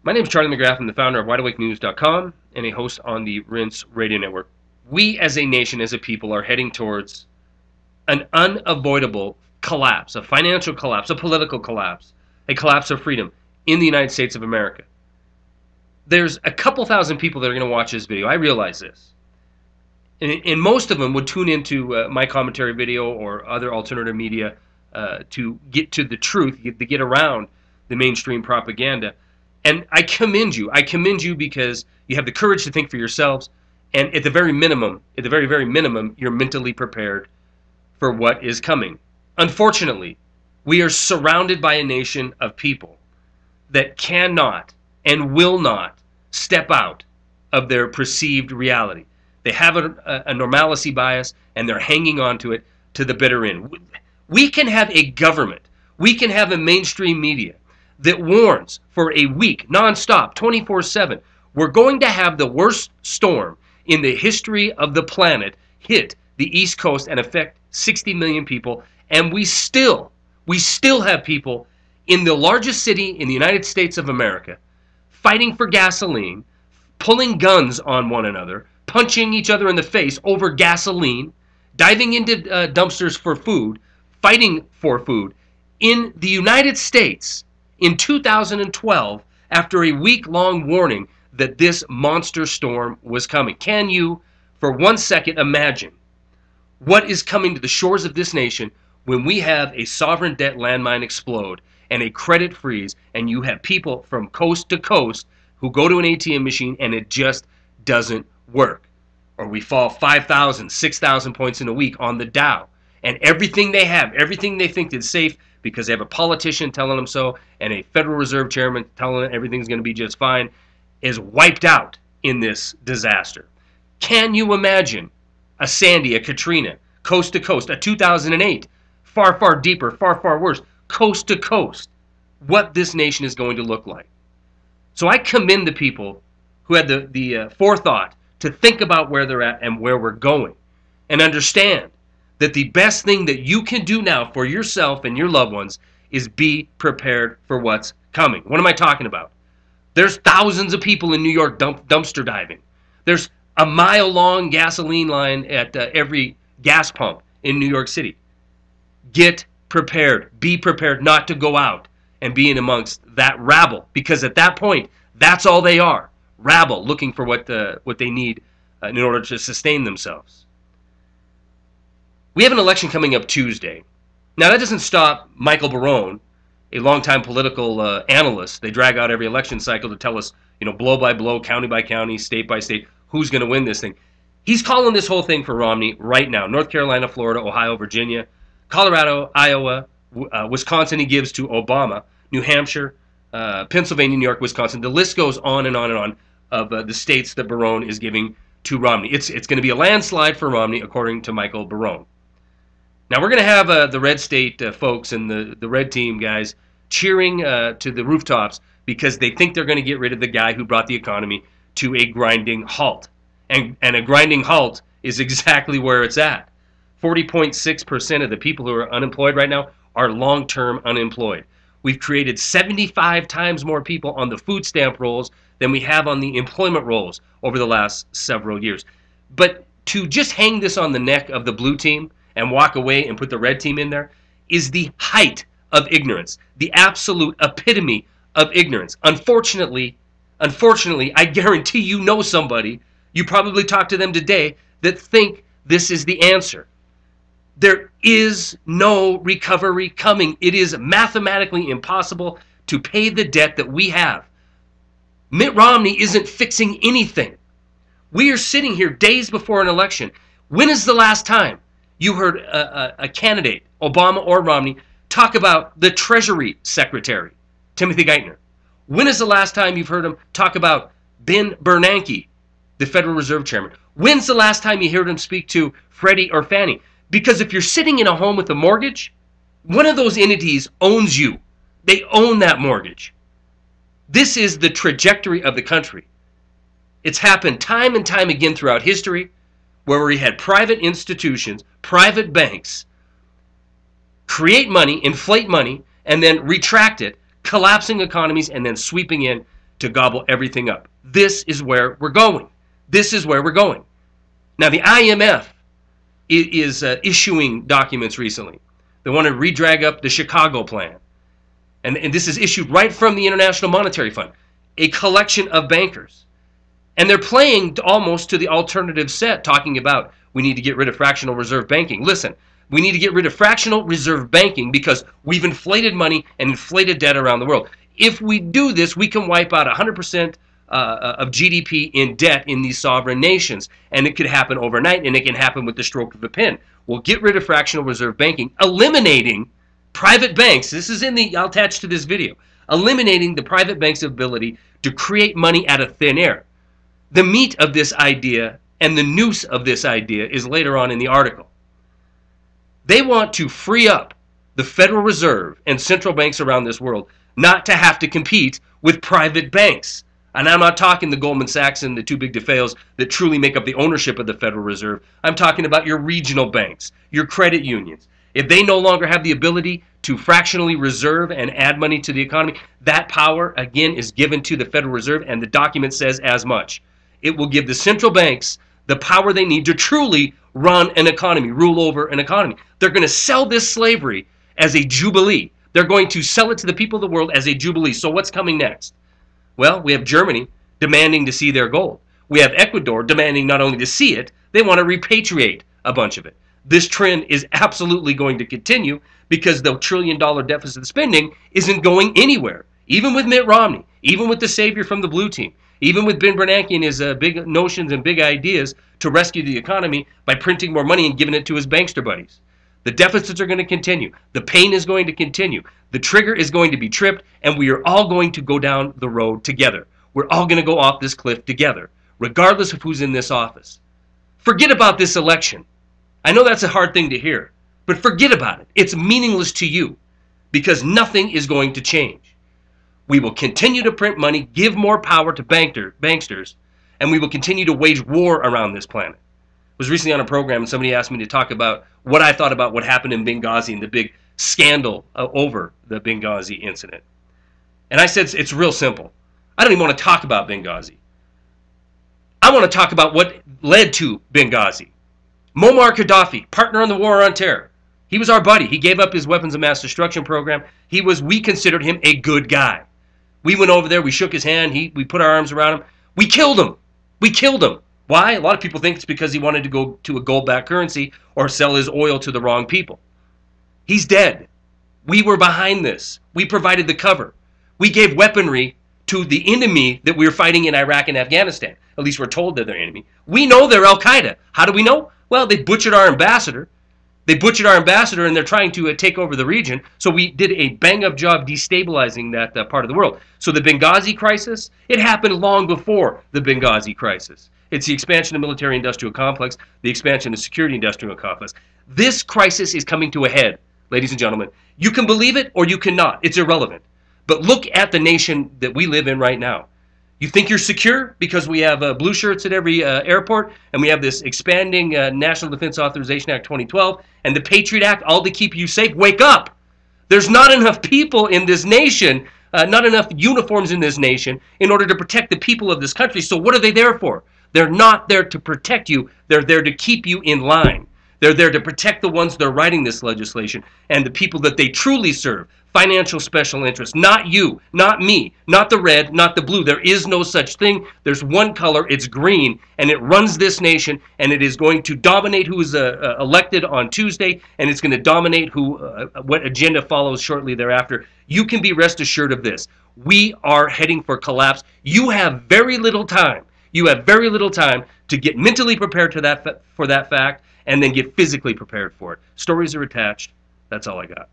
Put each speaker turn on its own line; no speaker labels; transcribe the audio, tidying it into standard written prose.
My name is Charlie McGrath. I'm the founder of WideAwakeNews.com and a host on the Rinse Radio Network. We as a nation, as a people, are heading towards an unavoidable collapse, a financial collapse, a political collapse, a collapse of freedom in the United States of America. There's a couple thousand people that are going to watch this video. I realize this. And most of them would tune into my commentary video or other alternative media to get to the truth, to get around the mainstream propaganda. And I commend you. I commend you because you have the courage to think for yourselves. And at the very minimum, very minimum, you're mentally prepared for what is coming. Unfortunately, we are surrounded by a nation of people that cannot and will not step out of their perceived reality. They have a normalcy bias, and they're hanging on to it to the bitter end. We can have a government, we can have a mainstream media that warns for a week, nonstop, 24/7, we're going to have the worst storm in the history of the planet hit the East Coast and affect 60 million people, and we still have people in the largest city in the United States of America fighting for gasoline, pulling guns on one another, punching each other in the face over gasoline, diving into dumpsters for food, fighting for food. In the United States, in 2012, after a week-long warning that this monster storm was coming. Can you, for 1 second, imagine what is coming to the shores of this nation when we have a sovereign debt landmine explode and a credit freeze, and you have people from coast to coast who go to an ATM machine and it just doesn't work? Or we fall 5,000, 6,000 points in a week on the Dow, and everything they have, everything they think is safe because they have a politician telling them so and a Federal Reserve chairman telling them everything's going to be just fine, is wiped out in this disaster. Can you imagine a Sandy, a Katrina, coast to coast, a 2008, far, far deeper, far, far worse, coast to coast, what this nation is going to look like? So I commend the people who had the forethought to think about where they're at and where we're going, and understand that the best thing that you can do now for yourself and your loved ones is be prepared for what's coming. What am I talking about? There's thousands of people in New York dumpster diving. There's a mile-long gasoline line at every gas pump in New York City. Get prepared. Be prepared not to go out and be in amongst that rabble, because at that point, that's all they are. Rabble looking for what they need in order to sustain themselves. We have an election coming up Tuesday. Now, that doesn't stop Michael Barone, a longtime political analyst. They drag out every election cycle to tell us, blow by blow, county by county, state by state, who's going to win this thing. He's calling this whole thing for Romney right now. North Carolina, Florida, Ohio, Virginia, Colorado, Iowa, Wisconsin he gives to Obama, New Hampshire, Pennsylvania, New York, Wisconsin. The list goes on and on and on of the states that Barone is giving to Romney. It's going to be a landslide for Romney, according to Michael Barone. Now, we're going to have the red state folks and the red team guys cheering to the rooftops because they think they're going to get rid of the guy who brought the economy to a grinding halt. And a grinding halt is exactly where it's at. 40.6% of the people who are unemployed right now are long-term unemployed. We've created 75 times more people on the food stamp rolls than we have on the employment rolls over the last several years. But to just hang this on the neck of the blue team and walk away and put the red team in there is the height of ignorance, the absolute epitome of ignorance. Unfortunately, I guarantee you know somebody, you probably talked to them today, that think this is the answer. There is no recovery coming. It is mathematically impossible to pay the debt that we have. Mitt Romney isn't fixing anything. We are sitting here days before an election. When is the last time you heard a candidate, Obama or Romney, talk about the Treasury Secretary, Timothy Geithner? When is the last time you've heard him talk about Ben Bernanke, the Federal Reserve Chairman? When's the last time you heard him speak to Freddie or Fannie? Because if you're sitting in a home with a mortgage, one of those entities owns you. They own that mortgage. This is the trajectory of the country. It's happened time and time again throughout history, where we had private institutions, private banks, create money, inflate money, and then retract it, collapsing economies, and then sweeping in to gobble everything up. This is where we're going. This is where we're going. Now, the IMF is issuing documents recently. They want to re-drag up the Chicago plan. And this is issued right from the International Monetary Fund, a collection of bankers. And they're playing almost to the alternative set, talking about we need to get rid of fractional reserve banking. Listen, we need to get rid of fractional reserve banking because we've inflated money and inflated debt around the world. If we do this, we can wipe out 100% of GDP in debt in these sovereign nations. And it could happen overnight, and it can happen with the stroke of a pen. We'll get rid of fractional reserve banking, eliminating private banks. This is I'll attach to this video. Eliminating the private banks' ability to create money out of thin air. The meat of this idea and the noose of this idea is later on in the article. They want to free up the Federal Reserve and central banks around this world not to have to compete with private banks. And I'm not talking the Goldman Sachs and the too big to fails that truly make up the ownership of the Federal Reserve. I'm talking about your regional banks, your credit unions. If they no longer have the ability to fractionally reserve and add money to the economy, that power, again, is given to the Federal Reserve, and the document says as much. It will give the central banks the power they need to truly run an economy, rule over an economy. They're going to sell this slavery as a jubilee. They're going to sell it to the people of the world as a jubilee. So what's coming next? Well, we have Germany demanding to see their gold. We have Ecuador demanding not only to see it, they want to repatriate a bunch of it. This trend is absolutely going to continue because the $1 trillion deficit spending isn't going anywhere. Even with Mitt Romney, even with the savior from the blue team, even with Ben Bernanke and his big notions and big ideas to rescue the economy by printing more money and giving it to his bankster buddies. The deficits are going to continue. The pain is going to continue. The trigger is going to be tripped, and we are all going to go down the road together. We're all going to go off this cliff together, regardless of who's in this office. Forget about this election. I know that's a hard thing to hear, but forget about it. It's meaningless to you because nothing is going to change. We will continue to print money, give more power to banksters, and we will continue to wage war around this planet. I was recently on a program and somebody asked me to talk about what I thought about what happened in Benghazi and the big scandal over the Benghazi incident. And I said it's real simple. I don't even want to talk about Benghazi. I want to talk about what led to Benghazi. Muammar Gaddafi, partner in the war on terror. He was our buddy. He gave up his weapons of mass destruction program. We considered him a good guy. We went over there, we shook his hand, we put our arms around him. We killed him. We killed him. Why? A lot of people think it's because he wanted to go to a gold-backed currency or sell his oil to the wrong people. He's dead. We were behind this. We provided the cover. We gave weaponry to the enemy that we were fighting in Iraq and Afghanistan. At least we're told they're their enemy. We know they're Al-Qaeda. How do we know? Well, they butchered our ambassador. They butchered our ambassador, and they're trying to take over the region. So we did a bang-up job destabilizing that part of the world. So the Benghazi crisis, it happened long before the Benghazi crisis. It's the expansion of military-industrial complex, the expansion of security-industrial complex. This crisis is coming to a head, ladies and gentlemen. You can believe it or you cannot. It's irrelevant. But look at the nation that we live in right now. You think you're secure because we have blue shirts at every airport, and we have this expanding National Defense Authorization Act 2012 and the Patriot Act, all to keep you safe? Wake up! There's not enough people in this nation, not enough uniforms in this nation in order to protect the people of this country. So what are they there for? They're not there to protect you. They're there to keep you in line. They're there to protect the ones that are writing this legislation and the people that they truly serve. Financial special interests. Not you, not me, not the red, not the blue. There is no such thing. There's one color. It's green, and it runs this nation, and it is going to dominate who is elected on Tuesday, and it's going to dominate what agenda follows shortly thereafter. You can be rest assured of this. We are heading for collapse. You have very little time. You have very little time to get mentally prepared for that fact and then get physically prepared for it. Stories are attached. That's all I got.